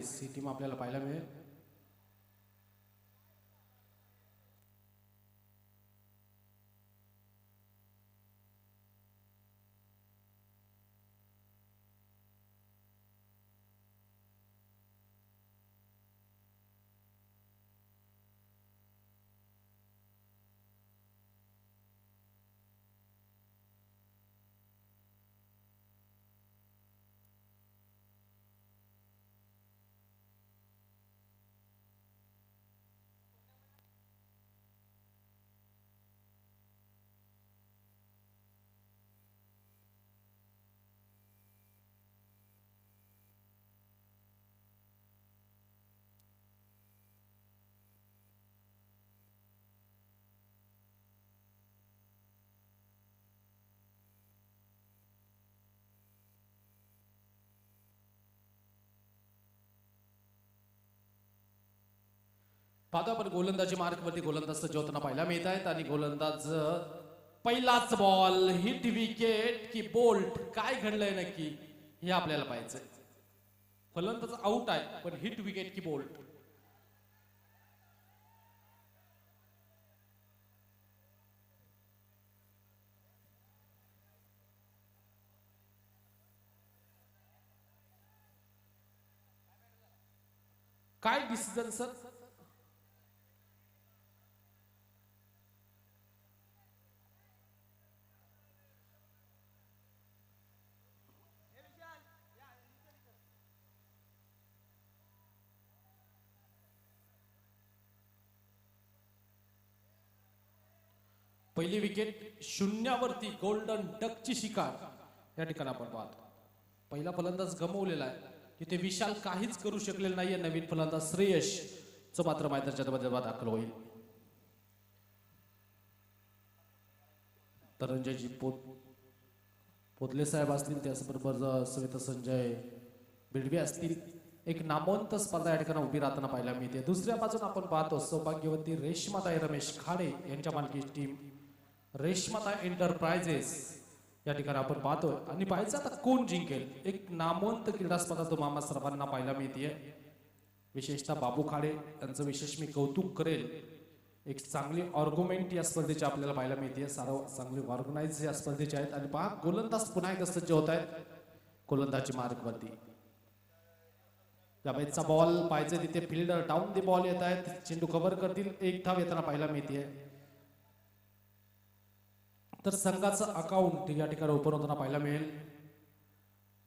ही team आपल्याला पाहायला मिळेल. पाहतो आपण गोलंदाजी मार्कवरती गोलंदाज सज्ज होताना पाहायला मिळत आहेत आणि गोलंदाज पहिलाच बॉल हिट विकेट की बोल्ट काय घडलंय नक्की हे आपल्याला पाहायचंय. फलंदाज आउट आहे पण हिट विकेट की बोल्ट. काय डिसिजन सर? पहिली विकेट शून्यावरती गोल्डन डकची शिकार या ठिकाणी आपण पाहतो. पहिला फलंदाज गमावलेला आहे तिथे विशाल काहीच करू शकलेला नाहीये. नवीन फलंदाज श्रेयश च मात्र मैदानाच्या मध्ये दाखल होईल. तरंजयजी पोतले साहेब असतील त्याचबरोबर सविता संजय बिडवे असतील. एक नामवंत स्पर्धा या ठिकाणी उभी राहताना पाहायला मिळते. दुसऱ्या बाजून आपण पाहतो सौभाग्यवती रेश्माताई रमेश खाडे यांच्या मालकीची टीम रेश्माताई एंटरप्राइजेस या ठिकाणी आपण पाहतोय. आणि पाहायचं आता कोण जिंकेल. एक नामवंत क्रीडा स्पर्धा तुम्हाला सर्वांना पाहायला मिळते. विशेषतः बाबू खाडे यांचं विशेष मी कौतुक करेल. एक चांगली ऑर्ग्युमेंट या स्पर्धेची आपल्याला पाहायला मिळते. सर्व चांगली ऑर्गनाइज या स्पर्धेचे आहेत. आणि पहा गोलंदाज पुन्हा एकदा सज्ज होत आहेत गोलंदाजी मार्गवरती. या मॅचचा बॉल पाहिजे तिथे फिल्डर डाऊन दी बॉल येत आहेत. चेंडू कव्हर करतील. एक धाव येताना पाहायला मिळते. तर संघाचं अकाउंट या ठिकाणी ओपन होताना पाहायला मिळेल.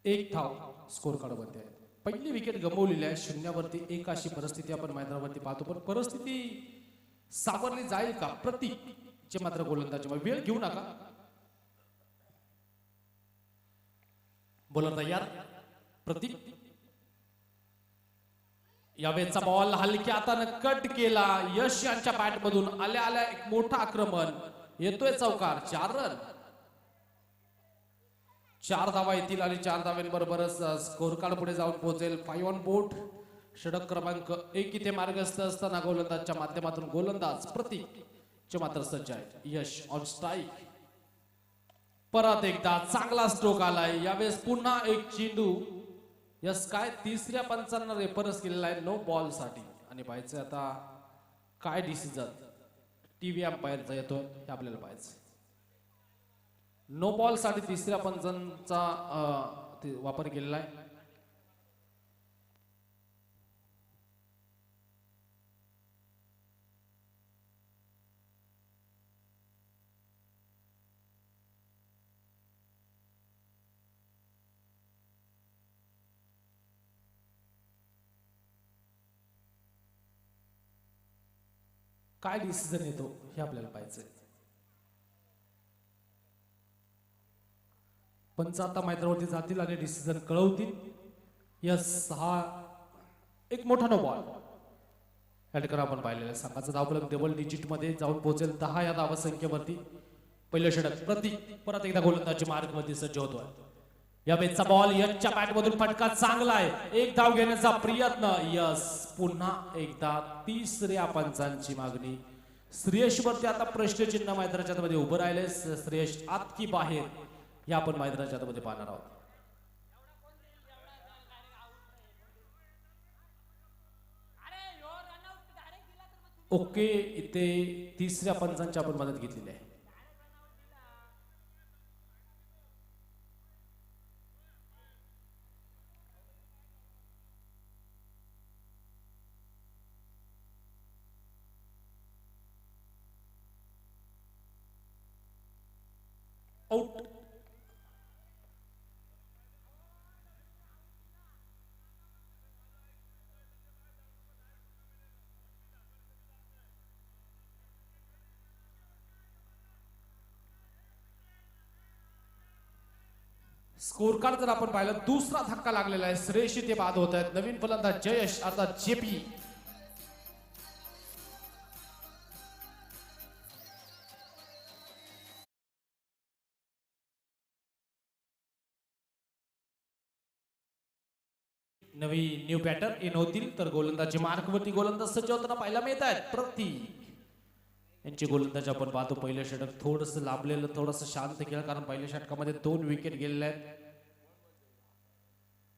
एक धाव स्कोर कार्ड वरती आहे. पहिली विकेट गमावलेली आहे. शून्यावरती एक अशी परिस्थिती आपण मैदानावरती पाहतो. पण परिस्थिती सावरली जाईल का? प्रतीक चे मात्र गोलंदाजी वेळ घेऊ नका. बॉलर तयार. प्रतीक यावेळेचा बॉल हलक्या हाताने कट केला. यश यांच्या बॅट मधून आल्या आल्या एक मोठं आक्रमण येतोय. चौकार. 4 रन. 4 धावा येतील आणि 4 धाव्यांबरोबरच स्कोर कार्ड पुढे जाऊन पोहोचेल. 5 ऑन बोर्ड. षटक क्रमांक 1 इथे मार्गस्थ असताना गोलंदाजच्या माध्यमातून गोलंदाज प्रतीक चे मात्र सज्ज आहेत. यश ऑन स्ट्राईक. परत एकदा चांगला स्ट्रोक आलाय. यावेळेस पुन्हा एक चेंडू. यस काय तिसऱ्या पंचांना रेफरन्स केलेला आहे नो बॉल साठी. आणि पाहायचं आता काय डिसिजन टीव्ही अंपायरचा येतोय हे आपल्याला पाहायचं. नो बॉल साठी तिसऱ्या पंचांचा वापर केलेला आहे. काय डिसिजन येतो हे आपल्याला पाहायचंय. पंच आता मैदानावरती जातील आणि डिसिजन कळवतील. यस हा एक मोठा नो बॉल या ठिकाणी आपण पाहिलेला आहे. संघाचा धावफलक डबल डिजिट मध्ये जाऊन पोहोचेल 10 या धावा संख्येवरती. पहिलं षटक प्रतीक परत एकदा गोलंदाजी मार्गमध्ये सज्ज होतोय. या मॅचचा बॉल यशच्या बॅट मधून फटका चांगला आहे. एक धाव घेण्याचा प्रयत्न. यस पुन्हा एकदा तिसऱ्या पंचांची मागणी. श्रेयश वरती आता प्रश्नचिन्ह मैदानाच्या मध्ये उभं राहिले. श्रेयश आत की बाहेर हे आपण मैदानाच्या मध्ये पाहणार आहोत. ओके इथे तिसऱ्या पंचांची आपण मदत घेतलेली आहे. आउट. स्कोर कार्ड जर आपण पाहिलं दुसरा धक्का लागलेला आहे. श्रेयशी ते बाद होत आहेत. नवीन फलंदाज जयेश अर्थात जेपी. नवी न्यू बॅटर इन होतील तर गोलंदाजी मार्कवरती गोलंदाज सज्ज होताना पाहायला मिळत आहेत. प्रतीक यांची गोलंदाज आपण पाहतो. पहिलं षटक थोडंसं लाभलेलं, थोडंसं शांत खेळ, कारण पहिल्या षटकामध्ये 2 विकेट गेलेले आहेत.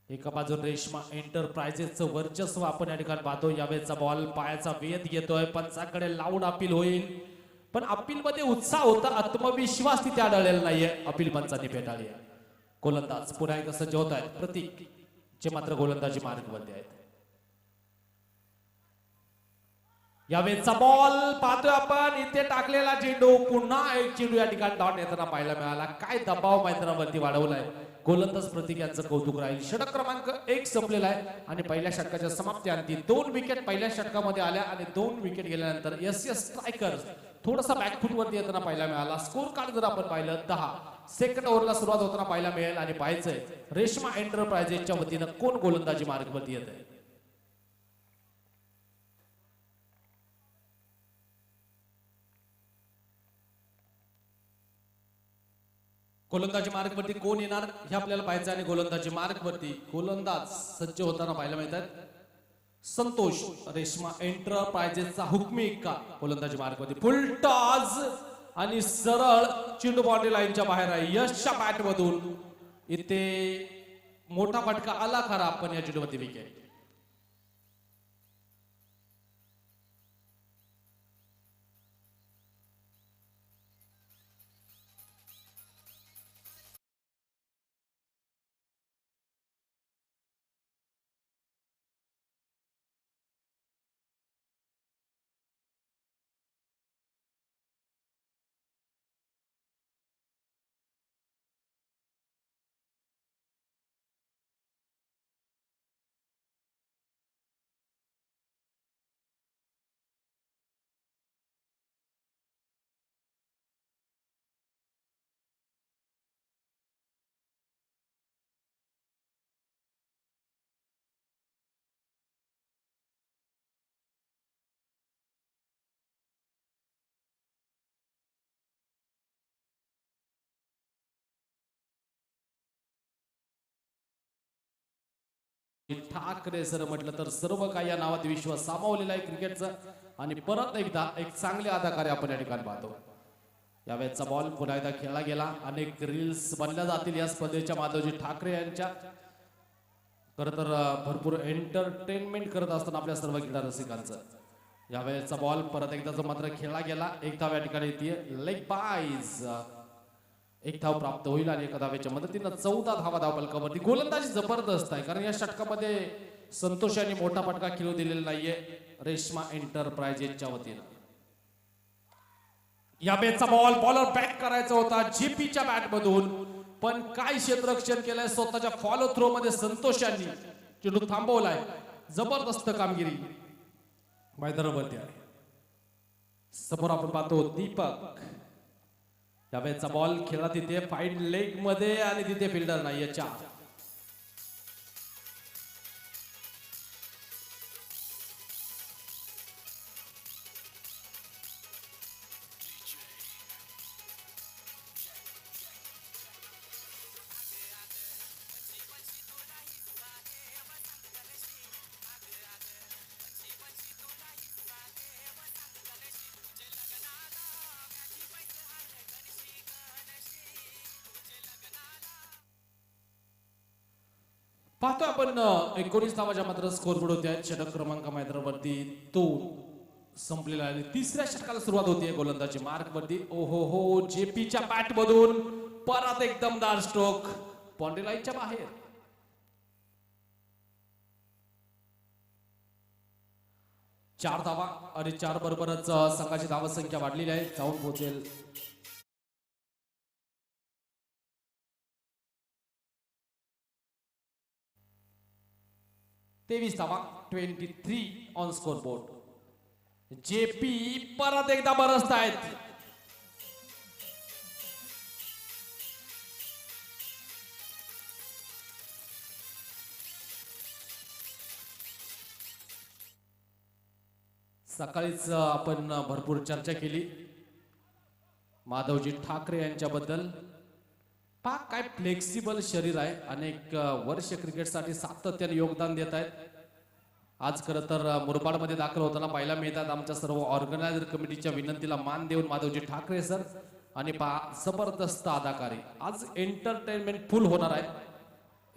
एका बाजून रेशमा एंटरप्राइजेसचं वर्चस्व आपण या ठिकाणी पाहतो. यावेळेचा बॉल पायाचा वेध घेतोय, पंचाकडे लावून अपील होईल, पण अपील मध्ये उत्साह होता, आत्मविश्वास तिथे आढळलेला नाहीये. अपील पंचांनी फेटाळली. गोलंदाज पुन्हा एकदा सज्ज होत आहेत. प्रतीक जे मात्र गोलंदाजी मार्गमध्ये आहेत. यावेळेचा बॉल पाहतोय आपण. इथे टाकलेला चेंडू, पुन्हा एक चेंडू या ठिकाणी डॉट येताना पाहायला मिळाला. काय दबाव मैदानावरती वाढवलाय. गोलंदाज प्रतीक यांचं कौतुक राहील. षटक क्रमांक 1 संपलेला आहे आणि पहिल्या षटकाच्या समाप्ती अंती 2 विकेट पहिल्या षटकामध्ये आल्या आणि 2 विकेट गेल्यानंतर एस स्ट्रायकर थोडासा बॅकफुट वरती येताना पाहायला मिळाला. स्कोर कार्ड जर आपण पाहिलं 10 सेकंड ओव्हरला सुरुवात होताना पाहायला मिळेल आणि पाहायचंय रेशमा एंटरप्राइजेसच्या वतीनं कोण गोलंदाजी मार्गवरती येत आहे. गोलंदाजी मार्गवरती कोण येणार हे आपल्याला पाहायचं आणि गोलंदाजी मार्गवरती गोलंदाज सज्ज होताना पाहायला मिळतात. संतोष रेशमा एंटरप्राइजेसचा हुकमी एक्का गोलंदाजी मार्गवरती फुल टॉस आणि सरळ चेंडू बाउंड्री लाईनच्या बाहेर आहे. यशच्या बॅट मधून इथे मोठा फटका आला खरा, पण या चेंडूवरती विकेट. ठाकरे सर म्हटलं तर सर्व काही या नावात विश्वास सामावलेला आहे क्रिकेटचा आणि परत एकदा एक चांगले अदाकारी आपण या ठिकाणी पाहतो. यावेळेचा बॉल पुन्हा एकदा खेळला गेला. अनेक रील्स बनल्या जातील या स्पर्धेच्या. माधवजी ठाकरे यांच्या खरं तर भरपूर एंटरटेनमेंट करत असताना आपल्या सर्व क्रीडा रसिकांचं. यावेळेचा बॉल परत एकदा मात्र खेळला गेला. एक धाव या ठिकाणी येते. लेग बाईज एक धाव प्राप्त होईल आणि एका धावेच्या मदतीनं 14 धावा धाव फलकावरती. गोलंदाजी जबरदस्त आहे, कारण या षटकामध्ये संतोष यांनी मोठा फटका खेळू दिलेला नाहीये रेशमा एंटरप्राइजेसच्या वतीनं. या बॅटचा बॉल बॉलर बॅक करायचा होता जीपीच्या बॅट मधून, पण काय क्षेत्ररक्षण केलंय स्वतःच्या फॉलो थ्रो मध्ये संतोष यांनी. चेंडू थांबवलाय. जबरदस्त कामगिरी मैदानावरती आहे. समोर आपण पाहतो दीपक. यावेळेचा बॉल खेळला तिथे फाईन लेग मध्ये आणि तिथे फिल्डर नाहीये. 4 पाहतो आपण 19 धावाच्या मात्र स्कोर बोर्ड होते आहेत. षटक क्रमांक मैदानावरती 2 संपलेला आहे. तिसऱ्या षटकाला सुरुवात होतीये गोलंदाजी मार्क वरती. ओहो हो, जेपीच्या बॅट मधून परत एक दमदार स्ट्रोक बाउंड्री लाईनच्या बाहेर. चार धावा आणि 4 बरोबरच संघाची धावा संख्या वाढलेली आहे. जाऊन पोहोचेल 23 धावा. 23 ऑन स्कोर बोर्ड. जेपी परत एकदा बरसतायत. सकाळीच आपण भरपूर चर्चा केली माधवजी ठाकरे यांच्याबद्दल. पहा काय फ्लेक्सिबल शरीर आहे. अनेक वर्ष क्रिकेटसाठी सातत्याने योगदान देत आहेत. आज खरं तर मुरबाडमध्ये दाखल होताना पाहायला मिळतात आमच्या सर्व ऑर्गनायझर कमिटीच्या विनंतीला मान देऊन माधवजी ठाकरे सर आणि पहा जबरदस्त अदाकारी. आज एंटरटेनमेंट फुल होणार आहे.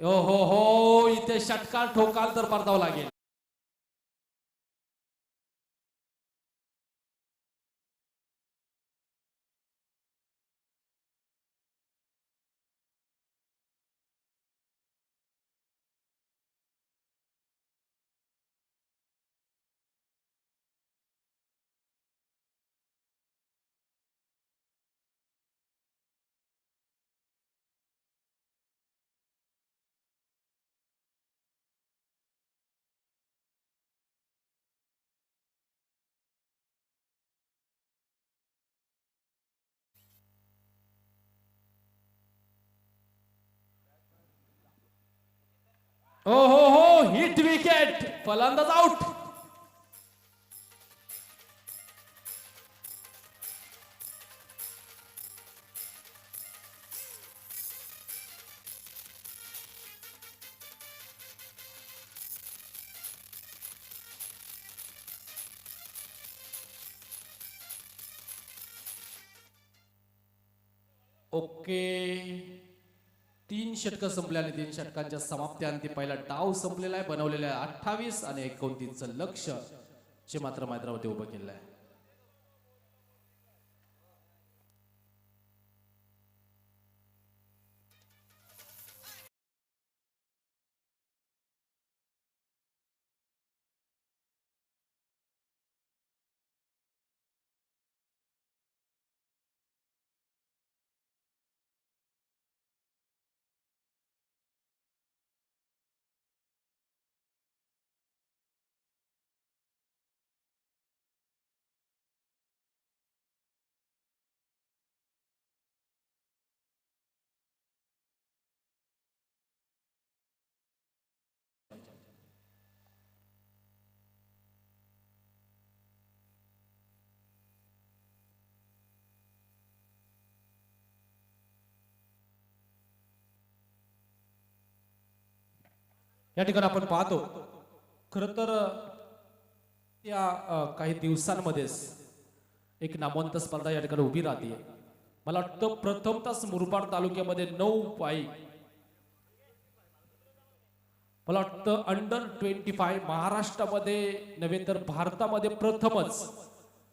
ओ हो, इथे षटकार ठोकाल तर परतावं लागेल. ओ हो, हिट विकेट. फलंदाज आउट. ओके, 3 षटकं संपले आणि 3 षटकांच्या समाप्त्यांती पहिला डाव संपलेला आहे. बनवलेला आहे 28 आणि 29चं लक्ष जे मात्र मैदानावरती उभं केलेलं आहे. या ठिकाणी आपण पाहतो खरं तर या काही दिवसांमध्येच एक नामवंत स्पर्धा या ठिकाणी उभी राहते. मला वाटतं प्रथमतच मुरबाड तालुक्यामध्ये 9 पायी मला वाटतं अंडर 25 महाराष्ट्रामध्ये नव्हे तर भारतामध्ये प्रथमच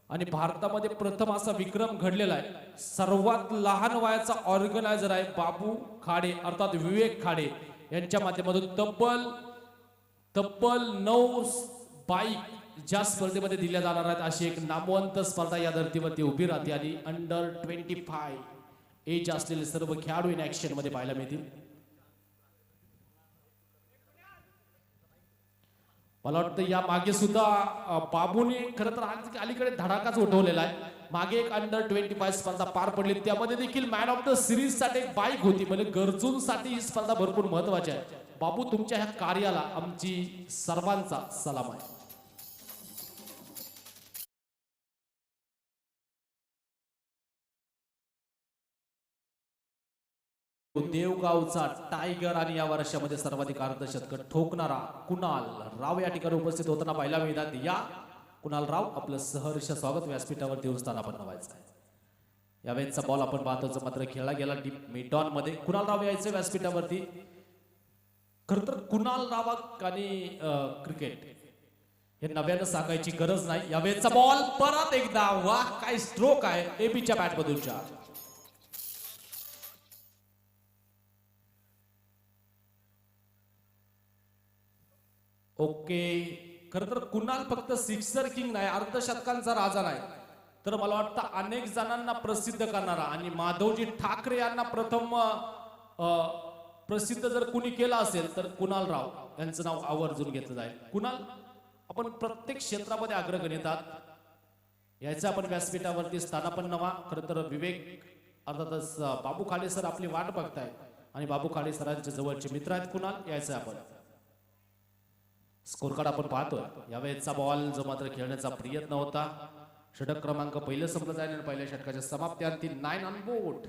आणि भारतामध्ये प्रथम असा विक्रम घडलेला आहे. सर्वात लहान वयाचा ऑर्गनायझर आहे बाबू खाडे अर्थात विवेक खाडे यांच्या माध्यमातून तब्बल 9 बाईक ज्या स्पर्धेमध्ये दिल्या जाणार आहेत अशी एक नामवंत स्पर्धा या धर्तीवरती उभी राहते आणि अंडर 25 एज असलेले सर्व खेळाडू इन ऍक्शन मध्ये पाहायला मिळतील. मला वाटतं या मागे सुद्धा बाबूने खरं तर आज अलीकडे धडाकाच उठवलेला आहे. मागे एक अंडर 25 स्पर्धा पार पडली त्यामध्ये देखील मॅन ऑफ द सिरीज साठी एक बाईक होती. म्हणजे गरजूंसाठी ही स्पर्धा भरपूर महत्वाची आहे. बाबू तुमच्या ह्या कार्याला आमची सर्वांचा सलाम आहे. देवगावचा टायगर आणि या वर्षामध्ये सर्वाधिक अर्धशतक ठोकणारा कुणाल राव या ठिकाणी उपस्थित होताना पाहायला मिळतात. या कुणाल राव आपलं सहर्ष स्वागत व्यासपीठावर देऊन स्थान आपण नवायचं आहे. यावेळेचा बॉल आपण पाहतो मात्र खेळला गेला डीप मिड ऑन मध्ये. कुणाल राव यायचे व्यासपीठावरती. खर तर कुणाल राव आणि क्रिकेट हे नव्यानं सांगायची गरज नाही. यावेळेचा बॉल परत एकदा, वाह काय स्ट्रोक आहे एबीच्या बॅट मधूनच्या. ओके, खर तर कुणाल फक्त सिक्सर किंग नाही, अर्धशतकांचा राजा नाही, तर मला वाटतं अनेक जणांना प्रसिद्ध करणारा आणि माधवजी ठाकरे यांना प्रथम प्रसिद्ध जर कुणी केला असेल तर कुणाल राव यांचं नाव आवर्जून घेतलं जाईल. कुणाल आपण प्रत्येक क्षेत्रामध्ये अग्रगण्य यायचं आपण व्यासपीठावरती स्थानापन्न व्हा. खरं तर विवेक अर्थातच बाबू खाडे सर आपली वाट बघताय आणि बाबू खाडे सरांच्या जवळचे मित्र आहेत. कुणाल यायचं आपण. स्कोर कार्ड आपण पाहतोय. यावेळेचा बॉल जो मात्र खेळण्याचा प्रयत्न होता. षटक क्रमांक पहिलं संपलं जाईल आणि पहिल्या षटकाच्या समाप्ती 9 ऑन बोर्ड.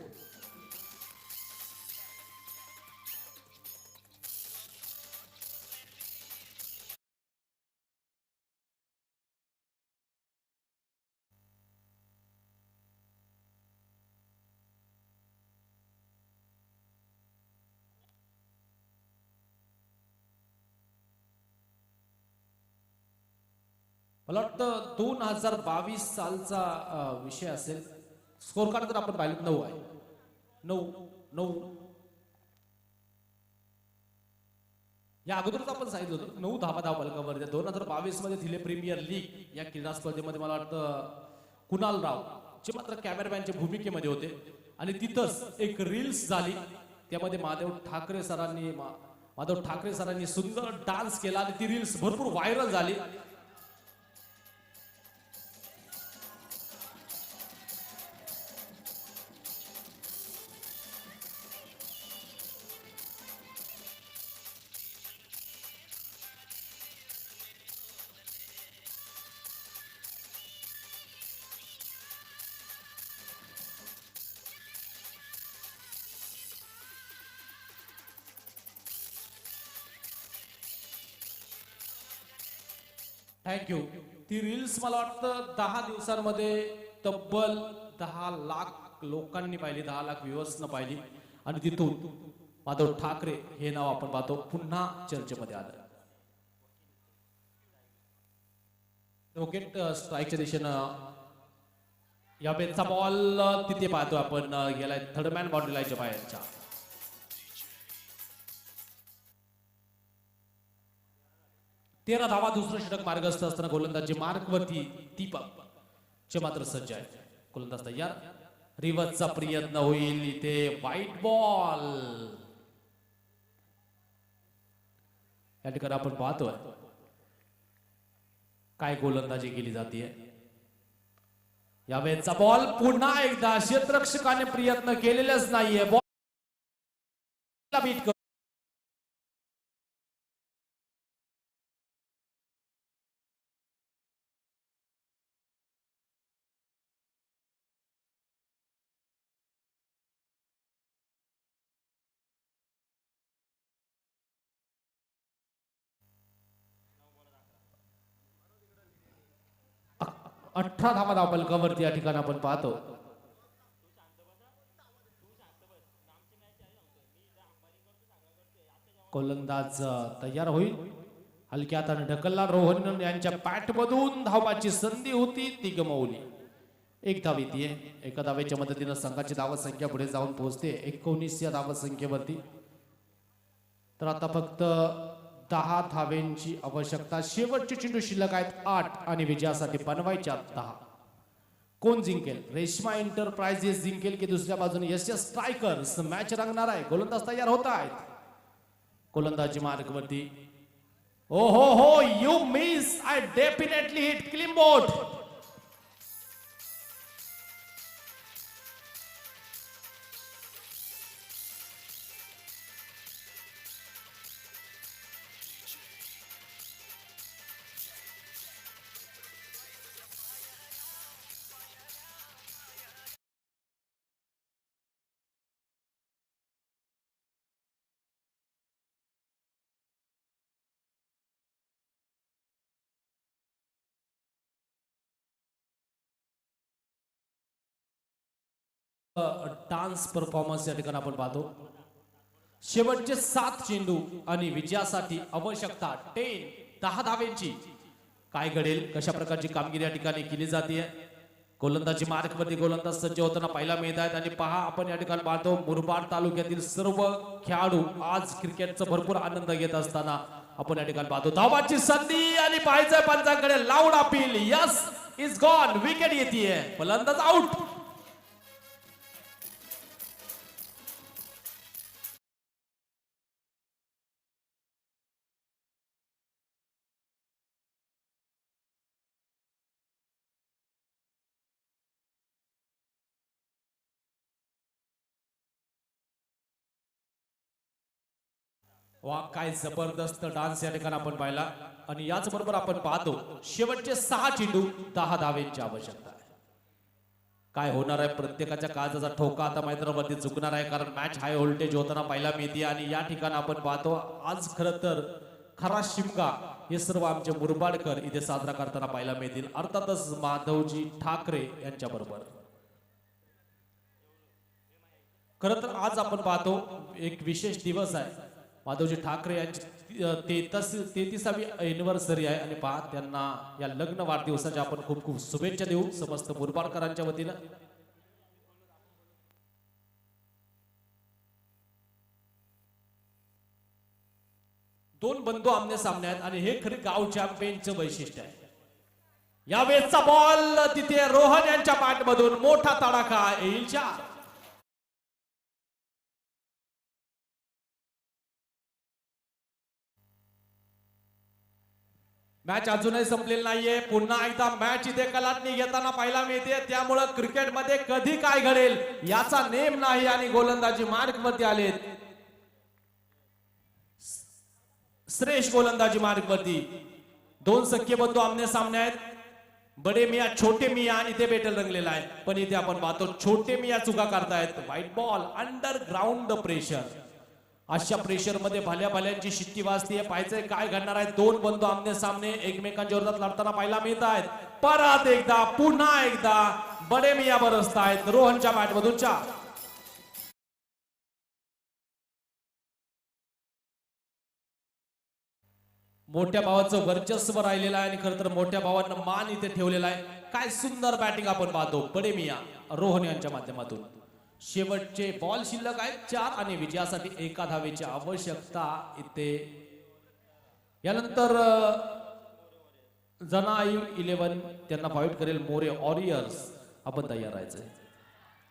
मला वाटतं 2022 सालचा विषय असेल. स्कोर कार्ड जर आपण पाहिलं 9 आहे. 9 या अगोदरच आपण सांगितलं होतं 9 धावा फलकावर. 2022 मध्ये दिले प्रीमियर लीग या क्रीडा स्पर्धेमध्ये मला वाटतं कुणाल राव जे मात्र कॅमेरामॅनच्या भूमिकेमध्ये होते आणि तिथंच एक रील्स झाली. त्यामध्ये माधव ठाकरे सरांनी सुंदर डान्स केला आणि ती रील्स भरपूर व्हायरल झाली. थँक्यू. ती रील्स मला वाटतं 10 दिवसांमध्ये तब्बल 10 लाख लोकांनी पाहिली, 10 लाख व्ह्युअर्सनं पाहिली आणि तिथून माधव ठाकरे हे नाव आपण पाहतो पुन्हा चर्चेमध्ये आलं. विकेट स्ट्राईकच्या दिशेनं या बेनचा बॉल तिथे पाहतो आपण. गेलाय थर्ड मॅन बाउंड्री लाईनच्या बाहेरच्या. तेरा धावा दुसरं षटक मार्गस्थ असताना गोलंदाजी मार्कवरती दीपक चे मात्र सज्ज आहे. गोलंदाज तयार. रिव्हर्सचा प्रयत्न होईल इथे. व्हाईट बॉल या ठिकाणी आपण पाहतोय काय गोलंदाजी केली जाते. यावेळेचा बॉल पुन्हा एकदा क्षेत्ररक्षकाने प्रयत्न केलेलाच नाहीये. बॉल बीट कर. 18 धावा धावफलकावरती या ठिकाणी आपण पाहतो. गोलंदाज तयार होईल. हलक्या हाताने ढकलला. रोहन यांच्या पॅट मधून धावाची संधी होती ती गमावली. एक धाव येते. एका धावेच्या मदतीने संघाची धाव संख्या पुढे जाऊन पोहोचते 19 या धाव संख्येवरती. तर आता फक्त 10 धावेंची आवश्यकता. शेवटचे चेंडू शिल्लक आहेत 8 आणि विजयासाठी बनवायच्या 10. कोण जिंकेल? रेश्मा एंटरप्राइजेस जिंकेल की दुसऱ्या बाजूने एस स्ट्रायकर्स? मॅच रंगणार आहे. गोलंदाज तयार होत आहेत. गोलंदाजी मार्गवरती. ओ हो you miss. I definitely hit clean boat. Dance performance या ठिकाणी आपण पाहतो. शेवटचे 7 चेंडू आणि विजयासाठी आवश्यकता 10 धावेंची. काय घडेल, कशा प्रकारची कामगिरी या ठिकाणी केली जाते. गोलंदाजी मार्कवरती गोलंदाज सज्ज होताना पाहायला मिळत आहेत. आणि पहा आपण या ठिकाणी पाहतो मुरबाड तालुक्यातील सर्व खेळाडू आज क्रिकेटचा भरपूर आनंद घेत असताना आपण या ठिकाणी पाहतो. धावाची संधी आणि पाहायचं पंचांकडे loud appeal. Yes is gone. Wicket येते. फलंदाज आउट. वा काय जबरदस्त डान्स या ठिकाणी आपण पाहिला. आणि याच बरोबर आपण पाहतो शेवटचे 6 चेंडू 10 धावेंची आवश्यकता आहे. काय होणार आहे, प्रत्येकाच्या काळजाचा ठोका आता मैदानावरती चुकणार आहे, कारण मॅच हाय व्होल्टेज होताना पाहायला मिळते. आणि या ठिकाणी आपण पाहतो आज खरं तर खरा शिमगा हे सर्व आमचे मुरबाडकर इथे साजरा करताना पाहायला मिळतील. अर्थातच माधवजी ठाकरे यांच्या बरोबर. खरं तर आज आपण पाहतो एक विशेष दिवस आहे. माधवजी ठाकरे यांची 33वी एनिव्हर्सरी आहे. आणि पहा त्यांना या लग्न वाढदिवसाच्या आपण खूप खूप शुभेच्छा देऊ समस्त मुरबाडकरांच्या वतीनं. दोन बंधू आमने सामने आहेत आणि हे खरे गाव चॅम्पियनचं वैशिष्ट्य आहे. यावेळेसचा बॉल तिथे रोहन यांच्या बॅटमधून मोठा तडाखा येईल. 4. मॅच अजूनही संपलेली नाहीये. पुन्हा एकदा मॅच इथे कलाटणी घेताना पाहायला मिळते. त्यामुळं क्रिकेटमध्ये कधी काय घडेल याचा नेम नाही. आणि गोलंदाजी मार्कवरती आलेत. श्रेष्ठ गोलंदाजी मार्कवरती 2 सख्खे बंधू आमने सामने आहेत. बडे मिया छोटे मिया इथे बेटल रंगलेला आहे. पण इथे आपण पाहतो छोटे मिया चुका करतायत. White ball under ground pressure. अशा प्रेशर मध्ये भाल्या भाल्यांची शिट्टी वाजतीये. पाहायचंय काय घडणार आहे. 2 बंधू आमने सामने एकमेकांच्या विरोधात लढताना पाहायला मिळत आहेत. परत एकदा पुन्हा एकदा बडे मिया बरसतायत. रोहनच्या बॅटमधून 4. मोठ्या भावाचं वर्चस्व राहिलेलं आहे आणि खरं तर मोठ्या भावांना मान इथे ठेवलेला आहे. काय सुंदर बॅटिंग आपण पाहतो बडे मिया रोहन यांच्या माध्यमातून. शेवटचे बॉल शिल्लक आहेत 4 आणि विजयासाठी 1 धावेची आवश्यकता इथे. यानंतर जनाई 11 त्यांना फाईट करेल मोरे वॉरियर्स. आपण तयार राहायचंय.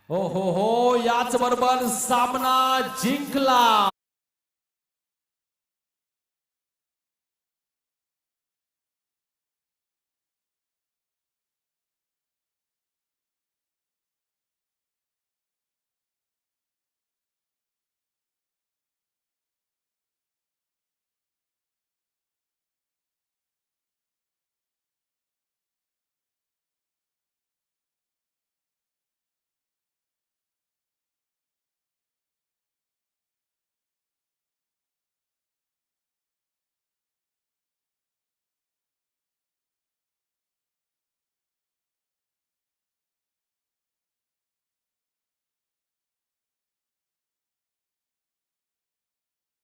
हो हो हो याच बरोबर सामना जिंकला.